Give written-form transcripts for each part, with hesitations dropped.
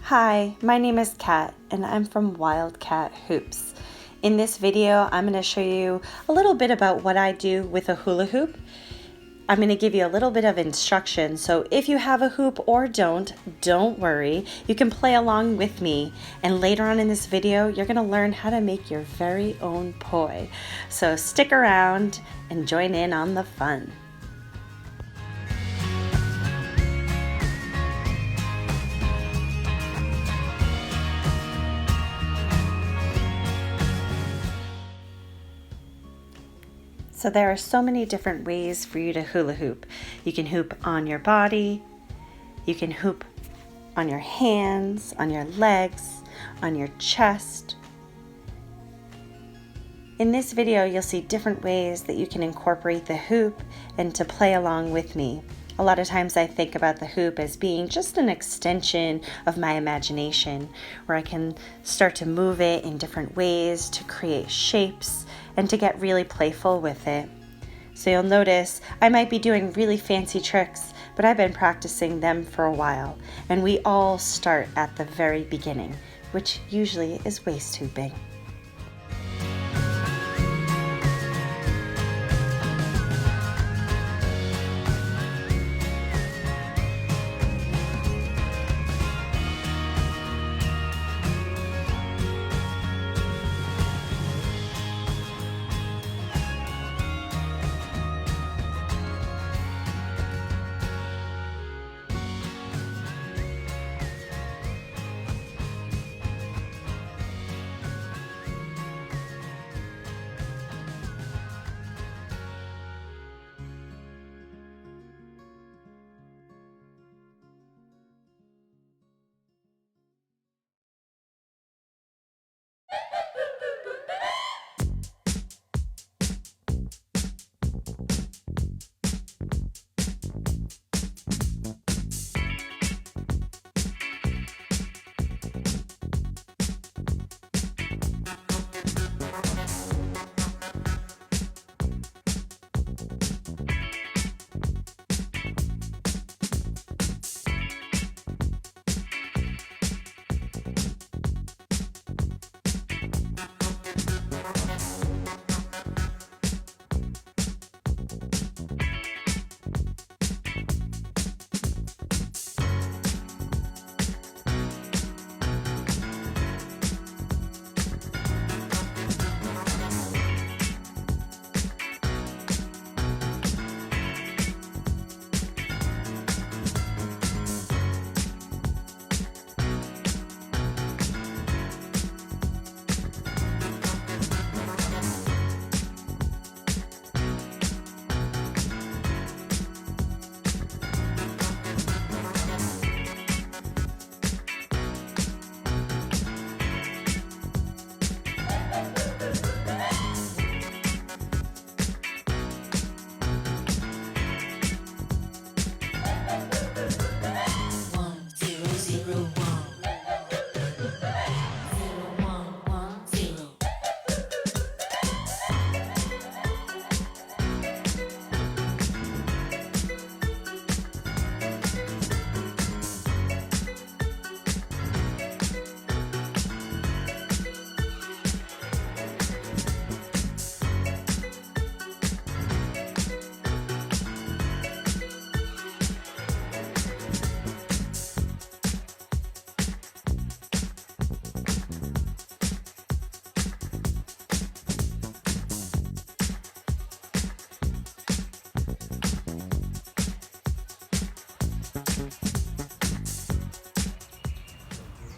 Hi, my name is Kat and I'm from Wildcat Hoops. In this video, I'm going to show you a little bit about what I do with a hula hoop. I'm going to give you a little bit of instruction, so if you have a hoop or don't worry. You can play along with me, and later on in this video, you're going to learn how to make your very own poi. So stick around and join in on the fun. So there are so many different ways for you to hula hoop. You can hoop on your body, you can hoop on your hands, on your legs, on your chest. In this video, you'll see different ways that you can incorporate the hoop and to play along with me. A lot of times I think about the hoop as being just an extension of my imagination, where I can start to move it in different ways to create shapes and to get really playful with it. So you'll notice I might be doing really fancy tricks, but I've been practicing them for a while, and we all start at the very beginning, which usually is waist hooping.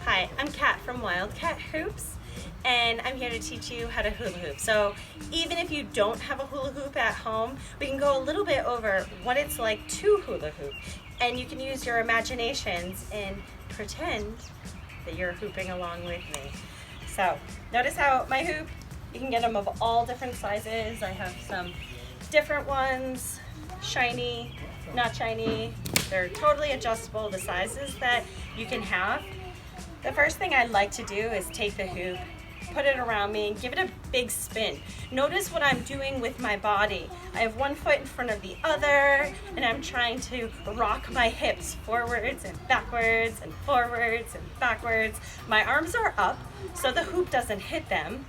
Hi, I'm Kat from Wildcat Hoops, and I'm here to teach you how to hula hoop. So even if you don't have a hula hoop at home, we can go a little bit over what it's like to hula hoop, and you can use your imaginations and pretend that you're hooping along with me. So notice how my hoop, you can get them of all different sizes. I have some different ones, shiny, not shiny. They're totally adjustable, the sizes that you can have. The first thing I'd like to do is take the hoop, put it around me and give it a big spin. Notice what I'm doing with my body. I have one foot in front of the other, and I'm trying to rock my hips forwards and backwards and forwards and backwards. My arms are up so the hoop doesn't hit them.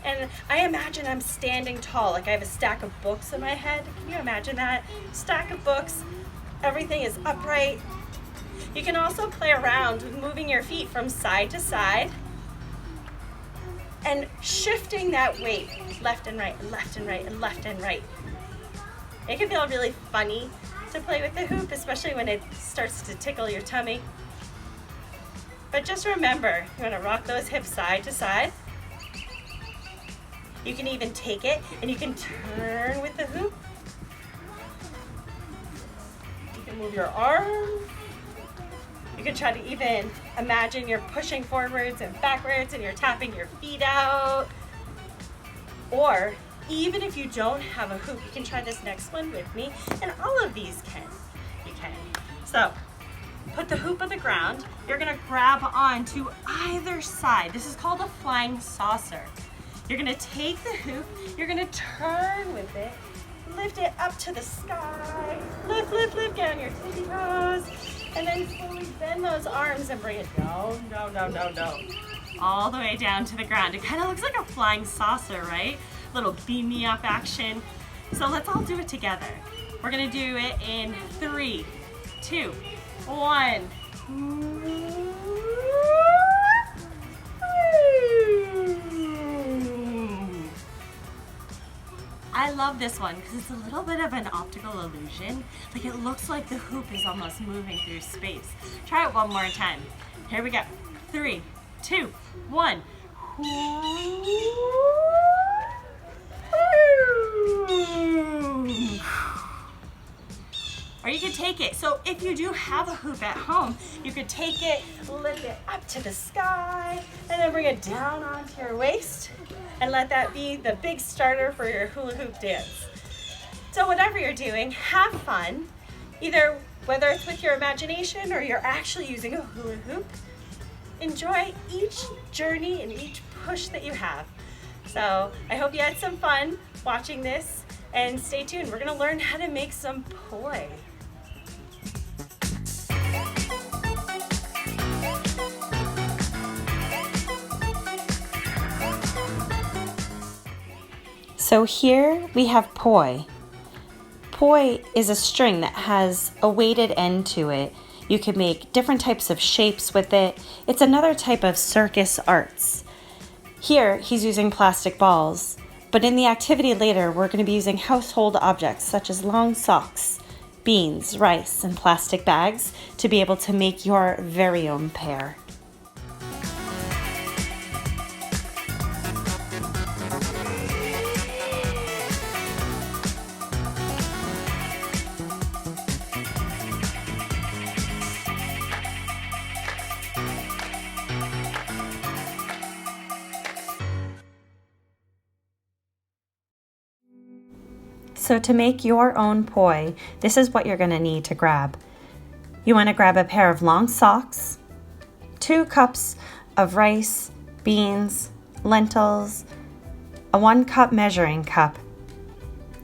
And I imagine I'm standing tall, like I have a stack of books in my head. Can you imagine that? Stack of books, everything is upright. You can also play around with moving your feet from side to side and shifting that weight left and right and left and right and left and right. It can feel really funny to play with the hoop, especially when it starts to tickle your tummy. But just remember, you want to rock those hips side to side. You can even take it and you can turn with the hoop. You can move your arm. You can try to even imagine you're pushing forwards and backwards and you're tapping your feet out. Or even if you don't have a hoop, you can try this next one with me, and all of these you can. So put the hoop on the ground. You're gonna grab on to either side. This is called a flying saucer. You're gonna take the hoop, you're gonna turn with it, lift it up to the sky, lift, lift, lift down your tippy toes, and then slowly bend those arms and bring it down, down, down, down, down, all the way down to the ground. It kind of looks like a flying saucer, right? Little beam me up action. So let's all do it together. We're gonna do it in 3, 2, 1. I love this one because it's a little bit of an optical illusion. Like it looks like the hoop is almost moving through space. Try it one more time. Here we go. 3, 2, 1. Or you could take it. So if you do have a hoop at home, you could take it, lift it up to the sky, and then bring it down onto your waist, and let that be the big starter for your hula hoop dance. So whatever you're doing, have fun. Either whether it's with your imagination or you're actually using a hula hoop, enjoy each journey and each push that you have. So I hope you had some fun watching this, and stay tuned. We're gonna learn how to make some poi. So here we have poi. Poi is a string that has a weighted end to it. You can make different types of shapes with it. It's another type of circus arts. Here he's using plastic balls, but in the activity later we're going to be using household objects such as long socks, beans, rice, and plastic bags to be able to make your very own pair. So to make your own poi, this is what you're going to need to grab. You want to grab a pair of long socks, 2 cups of rice, beans, lentils, a 1 cup measuring cup,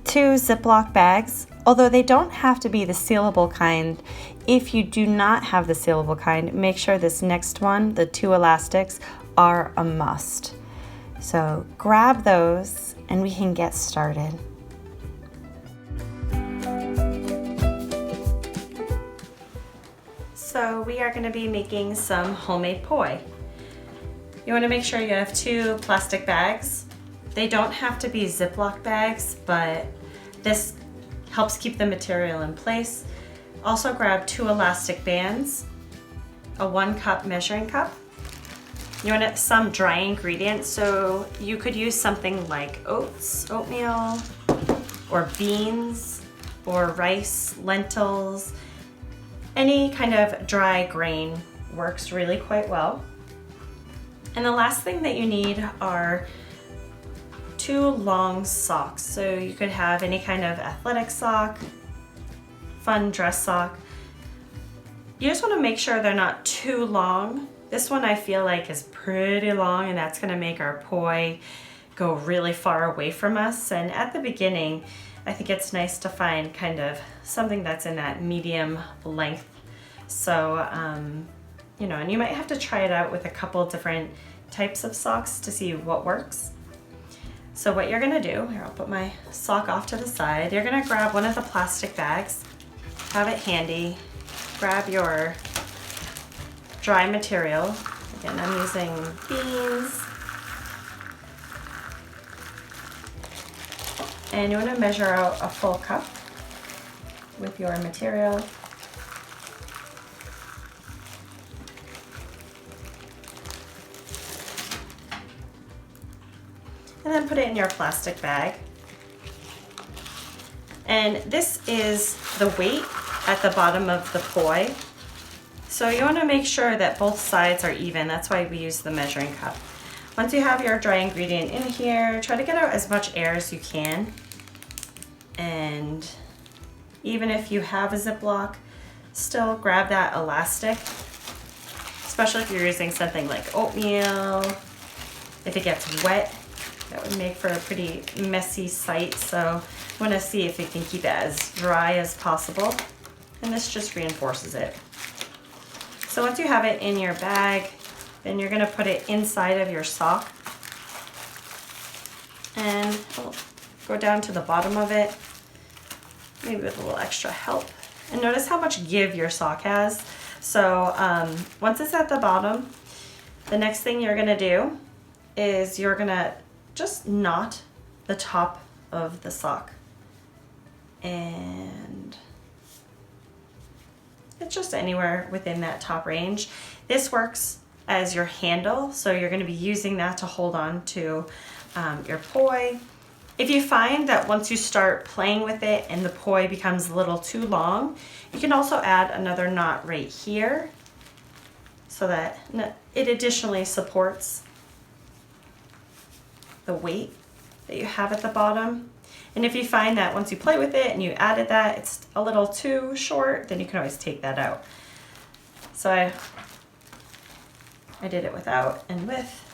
2 Ziploc bags, although they don't have to be the sealable kind. If you do not have the sealable kind, make sure this next one, the 2 elastics, are a must. So grab those and we can get started. So we are going to be making some homemade poi. You want to make sure you have 2 plastic bags. They don't have to be Ziploc bags, but this helps keep the material in place. Also grab 2 elastic bands, a 1 cup measuring cup. You want some dry ingredients, so you could use something like oats, oatmeal, or beans, or rice, lentils. Any kind of dry grain works really quite well. And the last thing that you need are 2 long socks. So you could have any kind of athletic sock, fun dress sock. You just want to make sure they're not too long. This one I feel like is pretty long, and that's gonna make our poi go really far away from us. And at the beginning, I think it's nice to find kind of something that's in that medium length. So, you know, and you might have to try it out with a couple different types of socks to see what works. So what you're gonna do, here I'll put my sock off to the side, you're gonna grab one of the plastic bags, have it handy, grab your dry material. Again, I'm using beans. And you wanna measure out a full cup with your material. And then put it in your plastic bag. And this is the weight at the bottom of the poi. So you want to make sure that both sides are even. That's why we use the measuring cup. Once you have your dry ingredient in here, try to get out as much air as you can. And even if you have a Ziploc, still grab that elastic, especially if you're using something like oatmeal. If it gets wet, that would make for a pretty messy site, so you want to see if you can keep it as dry as possible, and this just reinforces it. So once you have it in your bag, then you're going to put it inside of your sock, and I'll go down to the bottom of it, maybe with a little extra help. And notice how much give your sock has. So once it's at the bottom, the next thing you're going to do is you're going to just knot the top of the sock, and it's just anywhere within that top range. This works as your handle, so you're going to be using that to hold on to your poi. If you find that once you start playing with it and the poi becomes a little too long, you can also add another knot right here so that it additionally supports the weight that you have at the bottom. And if you find that once you play with it and you added that, it's a little too short, then you can always take that out. So I did it without and with.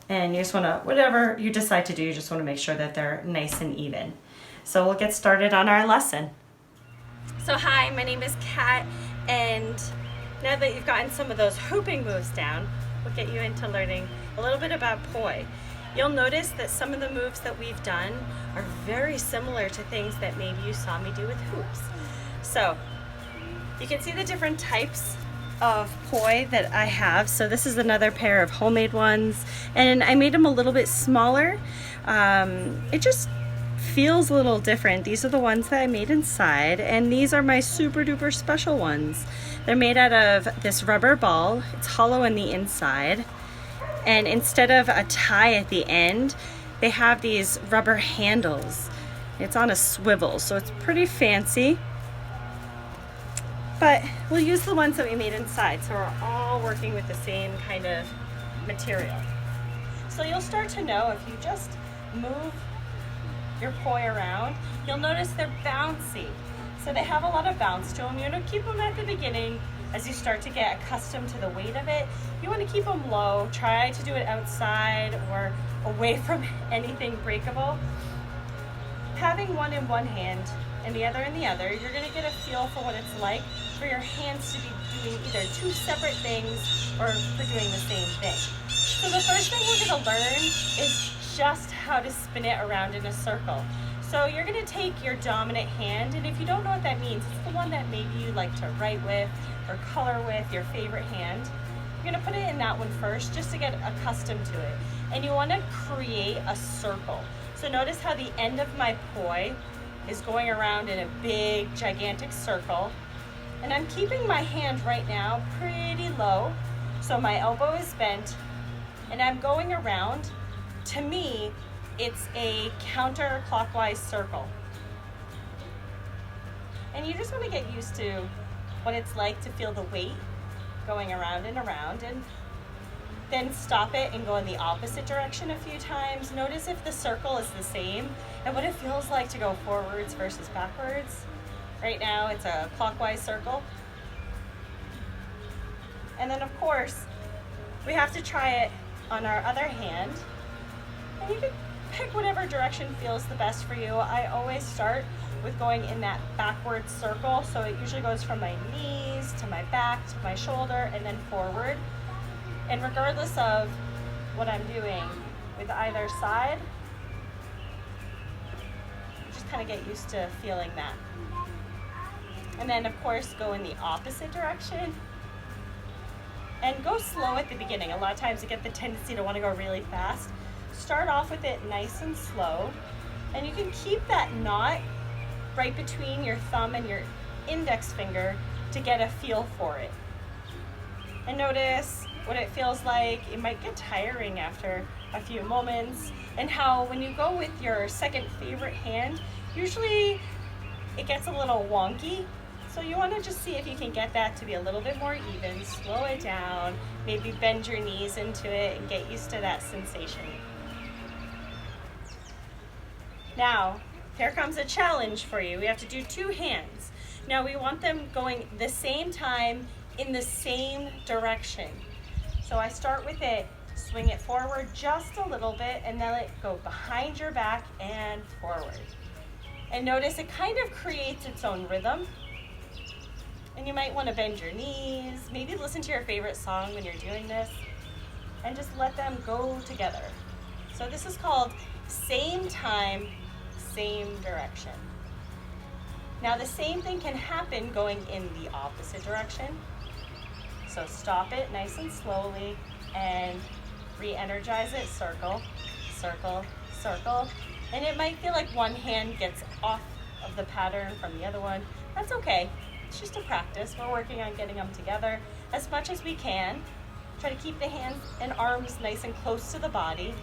And you just wanna, whatever you decide to do, you just wanna make sure that they're nice and even. So we'll get started on our lesson. So hi, my name is Kat, and now that you've gotten some of those hooping moves down, we'll get you into learning a little bit about poi. You'll notice that some of the moves that we've done are very similar to things that maybe you saw me do with hoops. So you can see the different types of poi that I have. So this is another pair of homemade ones, and I made them a little bit smaller. It just feels a little different. These are the ones that I made inside, and these are my super duper special ones. They're made out of this rubber ball. It's hollow in the inside. And instead of a tie at the end, they have these rubber handles. It's on a swivel, so it's pretty fancy. But we'll use the ones that we made inside, so we're all working with the same kind of material. So you'll start to know if you just move your poi around, you'll notice they're bouncy. So they have a lot of bounce to them. You want to keep them at the beginning. As you start to get accustomed to the weight of it, you want to keep them low. Try to do it outside or away from anything breakable. Having one in one hand and the other in the other, you're going to get a feel for what it's like for your hands to be doing either two separate things or for doing the same thing. So the first thing we're going to learn is just how to spin it around in a circle. So you're going to take your dominant hand, and if you don't know what that means, it's the one that maybe you like to write with or color with, your favorite hand. You're going to put it in that one first just to get accustomed to it. And you want to create a circle. So notice how the end of my poi is going around in a big, gigantic circle. And I'm keeping my hand right now pretty low, so my elbow is bent, and I'm going around. To me, it's a counterclockwise circle. And you just want to get used to what it's like to feel the weight going around, and then stop it and go in the opposite direction a few times. Notice if the circle is the same and what it feels like to go forwards versus backwards. Right now it's a clockwise circle. And then of course, We have to try it on our other hand. And you can pick whatever direction feels the best for you. I always start with going in that backward circle. So it usually goes from my knees to my back to my shoulder and then forward. And regardless of what I'm doing with either side, just kind of get used to feeling that. And then of course go in the opposite direction. And go slow at the beginning. A lot of times you get the tendency to want to go really fast. Start off with it nice and slow. And you can keep that knot right between your thumb and your index finger to get a feel for it. And notice what it feels like. It might get tiring after a few moments. And how when you go with your second favorite hand, usually it gets a little wonky. So you want to just see if you can get that to be a little bit more even, slow it down, maybe bend your knees into it and get used to that sensation. Now, here comes a challenge for you. We have to do two hands. Now we want them going the same time in the same direction. So I start with it, swing it forward just a little bit and then let it go behind your back and forward. And notice it kind of creates its own rhythm. And you might want to bend your knees, maybe listen to your favorite song when you're doing this, and just let them go together. So this is called same time, same direction. Now the same thing can happen going in the opposite direction. So stop it nice and slowly and re-energize it, circle, circle, circle. And it might feel like one hand gets off of the pattern from the other one. That's okay. It's just a practice. We're working on getting them together as much as we can. Try to keep the hands and arms nice and close to the body.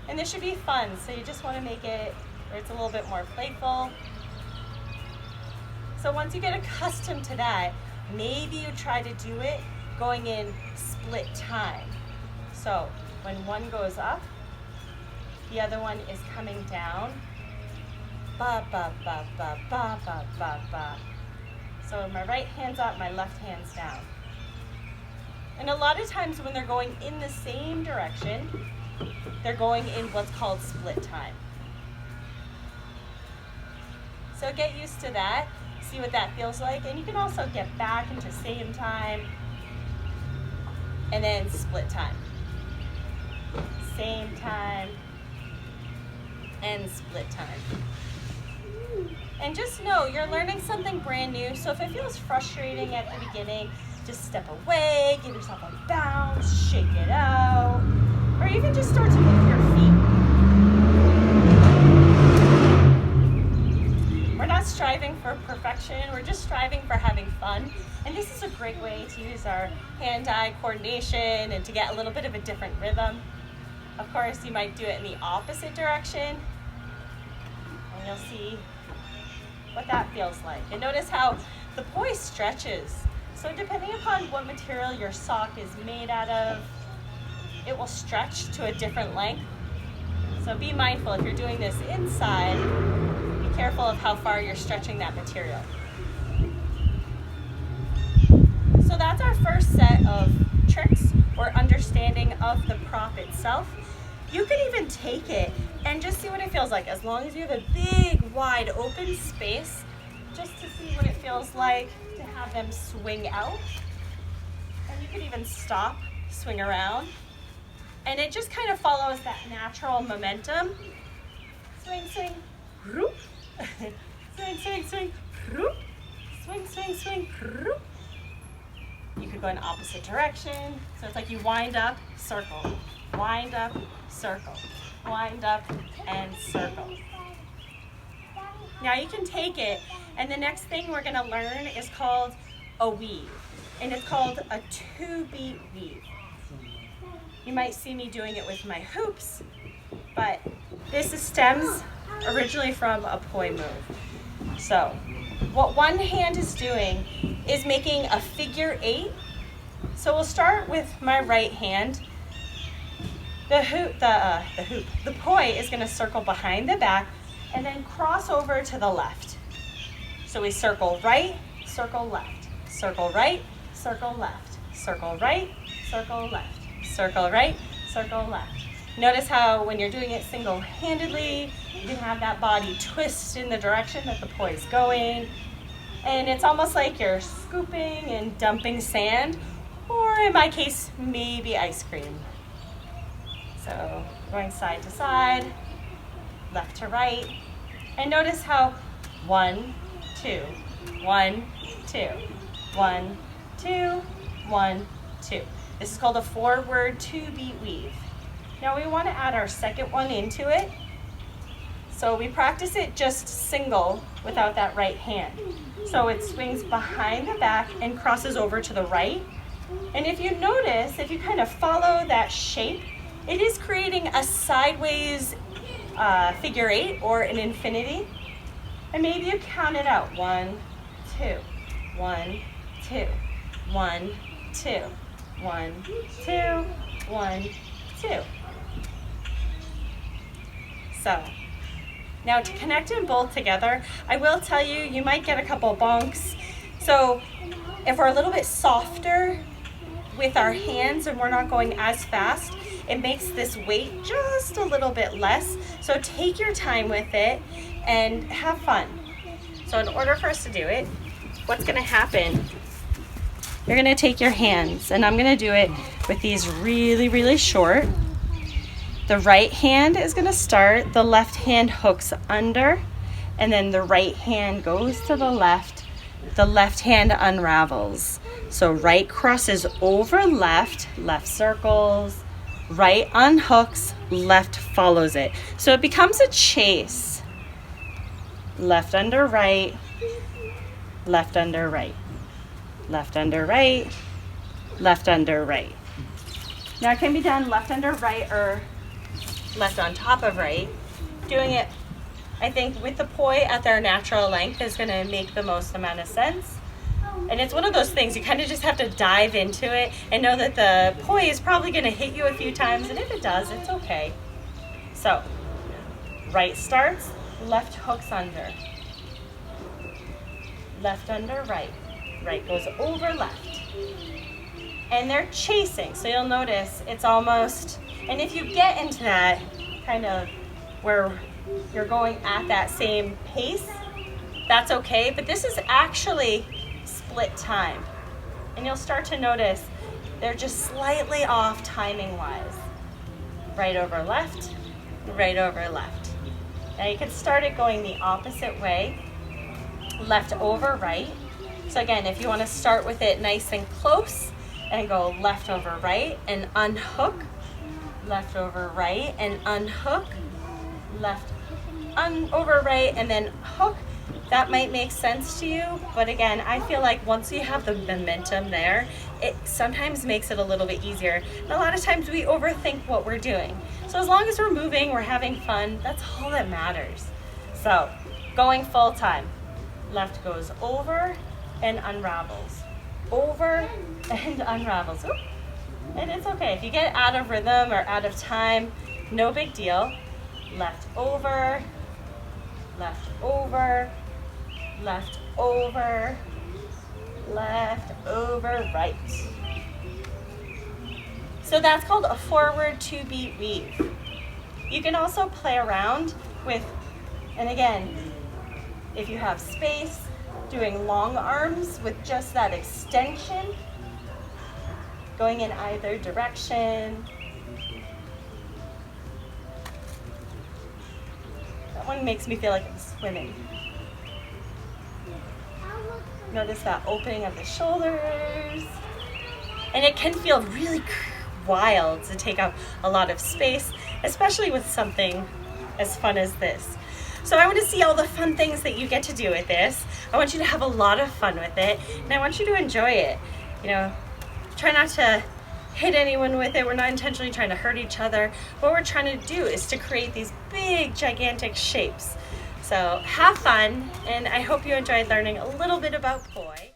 And this should be fun, so you just want to make it where it's a little bit more playful. So once you get accustomed to that, maybe you try to do it going in split time. So when one goes up, the other one is coming down. Ba, ba, ba, ba, ba, ba, ba, ba. So my right hand's up, my left hand's down. And a lot of times when they're going in the same direction, they're going in what's called split time. So get used to that, see what that feels like, and you can also get back into same time and then split time. Same time and split time. And just know you're learning something brand new, so if it feels frustrating at the beginning, just step away, give yourself a bounce, shake it out, or even just start to move your feet. We're not striving for perfection, we're just striving for having fun, and this is a great way to use our hand-eye coordination and to get a little bit of a different rhythm. Of course, you might do it in the opposite direction, and you'll see what that feels like. And notice how the poi stretches. So depending upon what material your sock is made out of, it will stretch to a different length. So be mindful if you're doing this inside, be careful of how far you're stretching that material. So that's our first set of tricks or understanding of the prop itself. You can even take it and just see what it feels like, as long as you have a big, wide open space, just to see what it feels like to have them swing out. And you could even stop, swing around, and it just kind of follows that natural momentum. Swing, swing, whoop. Swing, swing, swing, whoop. Swing, swing, swing, whoop. You could go in opposite direction. So it's like you wind up, circle, wind up, circle, wind up, and circle. Now you can take it, and the next thing we're gonna learn is called a weave. And it's called a 2-beat weave. You might see me doing it with my hoops, but this stems originally from a poi move. So what one hand is doing is making a figure 8. So we'll start with my right hand. The poi is going to circle behind the back and then cross over to the left. So we circle right, circle left, circle right, circle left, circle right, circle left. circle right, circle left. Notice how when you're doing it single-handedly, you can have that body twist in the direction that the poi is going. And it's almost like you're scooping and dumping sand, or in my case, maybe ice cream. So going side to side, left to right. And notice how 1, 2, 1, 2, 1, 2, 1, 2. This is called a forward 2-beat weave. Now we want to add our second one into it. So we practice it just single without that right hand. So it swings behind the back and crosses over to the right. And if you notice, if you kind of follow that shape, it is creating a sideways figure 8 or an infinity. And maybe you count it out. 1, 2, 1, 2, 1, 2, 1, 2, 1, 2. So now to connect them both together, I will tell you, you might get a couple bonks. So if we're a little bit softer with our hands and we're not going as fast, it makes this weight just a little bit less. So take your time with it and have fun. So in order for us to do it, what's gonna happen, you're gonna take your hands, and I'm gonna do it with these really, really short. The right hand is gonna start, the left hand hooks under, and then the right hand goes to the left hand unravels. So right crosses over left, left circles, right unhooks, left follows it. So it becomes a chase. Left under right, left under right, left under right, left under right. Now it can be done left under right or left on top of right. Doing it, I think, with the poi at their natural length is going to make the most amount of sense. And it's one of those things, you kind of just have to dive into it and know that the poi is probably going to hit you a few times, and if it does, it's okay. So, right starts, left hooks under. Left under right. Right goes over left. And they're chasing, so you'll notice it's almost, and if you get into that kind of where you're going at that same pace, that's okay, but this is actually split time. And you'll start to notice they're just slightly off timing wise. Right over left, right over left. Now you can start it going the opposite way, left over right. So again, if you want to start with it nice and close and go left over right and unhook, left over right and unhook, left over right and then hook. That might make sense to you, but again, I feel like once you have the momentum there, it sometimes makes it a little bit easier. And a lot of times we overthink what we're doing. So as long as we're moving, we're having fun, that's all that matters. So going full time. Left goes over and unravels. Over and unravels. Oop. And it's okay. If you get out of rhythm or out of time, no big deal. Left over, left over, left over, left over, right. So that's called a forward 2-beat weave. You can also play around with, and again, if you have space, doing long arms with just that extension, going in either direction. That one makes me feel like I'm swimming. Notice that opening of the shoulders. And it can feel really wild to take up a lot of space, especially with something as fun as this. So I want to see all the fun things that you get to do with this. I want you to have a lot of fun with it, and I want you to enjoy it. You know, try not to hit anyone with it. We're not intentionally trying to hurt each other. What we're trying to do is to create these big, gigantic shapes. So have fun, and I hope you enjoyed learning a little bit about poi.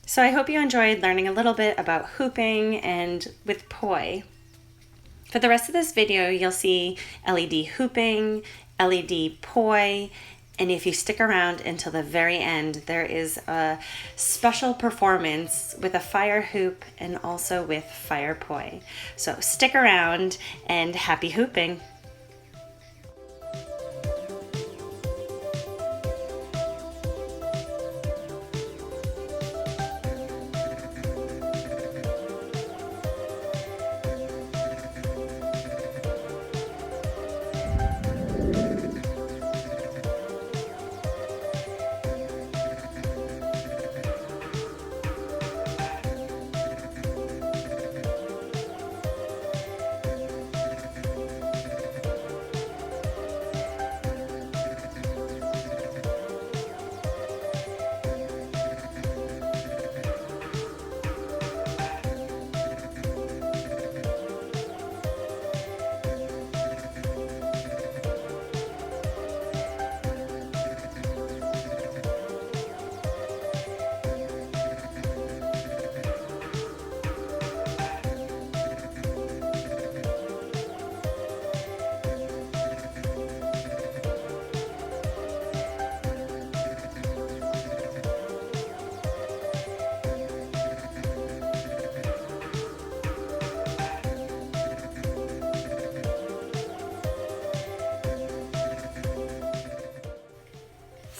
So I hope you enjoyed learning a little bit about hooping and with poi. For the rest of this video, you'll see LED hooping, LED poi, And if you stick around until the very end, there is a special performance with a fire hoop and also with fire poi. So stick around and happy hooping.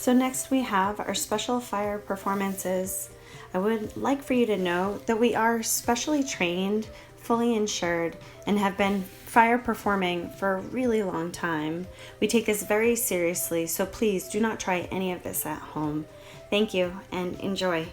So next we have our special fire performances. I would like for you to know that we are specially trained, fully insured, and have been fire performing for a really long time. We take this very seriously, so please do not try any of this at home. Thank you and enjoy.